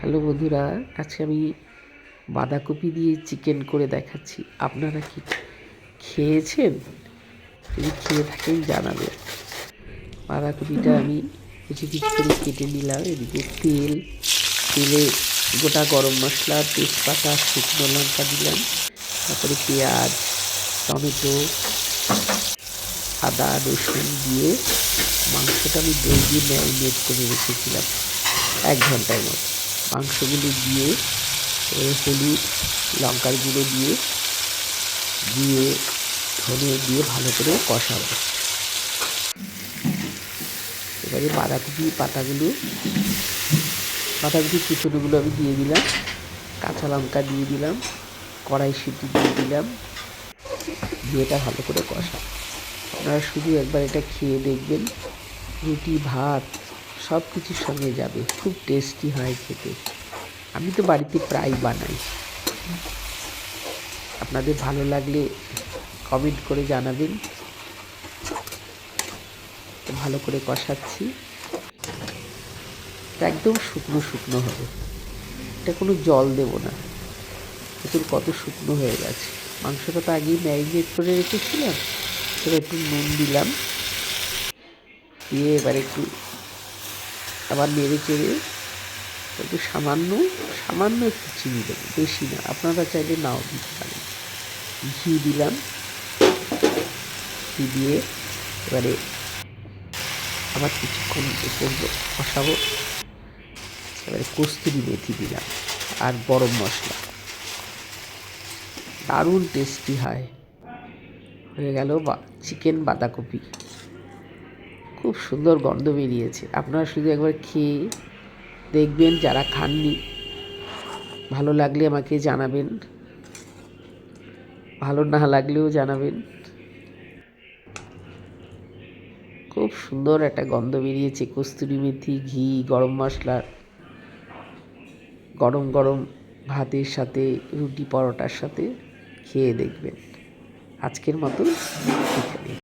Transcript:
Hello বন্ধুরা, আজকে আমি বাঁধাকপি দিয়ে চিকেন করে দেখাচ্ছি। আপনারা কি খেয়েছেন? যদি খেয়ে থাকেন জানাবেন। বাঁধাকপিটা আমি কুচি কুচি করে কেটে নিলাম। এদিকে তেলে গোটা গরম মশলা, তেজপাতা, শুকনো লঙ্কা দিলাম। তারপরে পেঁয়াজ, টমেটো, আদা, রসুন দিয়ে মাংসটা আমি দই দিয়ে ম্যারিনেট করে রেখেছিলাম 1 ঘন্টার মতো। মাংসগুলো দিয়ে হলুদ, লঙ্কার গুঁড়ো দিয়ে ধনে দিয়ে ভালো করে কষাবো। এবারে বাঁধাকপি কুচনোগুলো আমি দিয়ে দিলাম, কাঁচা লঙ্কা দিয়ে দিলাম, কড়াইশুঁটি দিয়ে দিলাম, দিয়ে এটা ভালো করে কষা। আপনারা শুধু একবার এটা খেয়ে দেখবেন, রুটি ভাত সব কিছুর সঙ্গে যাবে। খুব টেস্টি হয় খেতে। আমি তো বাড়িতে প্রায় বানাই। আপনাদের ভালো লাগলে কমেন্ট করে জানাবেন। ভালো করে কষাচ্ছি। এটা একদম শুকনো শুকনো হবে, এটা কোনো জল দেব না। দেখুন কত শুকনো হয়ে গেছে। মাংসটা তো আগেই ম্যারিনেট করে রেখেছিলাম। এবার একটু নুন দিলাম, দিয়ে এবার একটু আবার নেড়ে চেড়ে একটু সামান্য একটু চিনি দেবো, বেশি না। আপনারা চাইলে নাও দিতে পারেন। ঘি দিলাম, ঘি দিয়ে এবারে আবার কিছুক্ষণ কষাবো। এবারে কস্তুরি মেথি দিলাম আর গরম মশলা। দারুণ টেস্টি হয়। হয়ে গেল চিকেন বাঁধাকপি। খুব সুন্দর গন্ধ বেরিয়েছে। আপনারা শুধু একবার খেয়ে দেখবেন, যারা খাননি। ভালো লাগলে আমাকে জানাবেন, ভালো না লাগলেও জানাবেন। খুব সুন্দর একটা গন্ধ বেরিয়েছে। কস্তুরি মেথি, ঘি, গরম মশলা। গরম গরম ভাতের সাথে, রুটি পরোটার সাথে খেয়ে দেখবেন। আজকের মতো এখানে।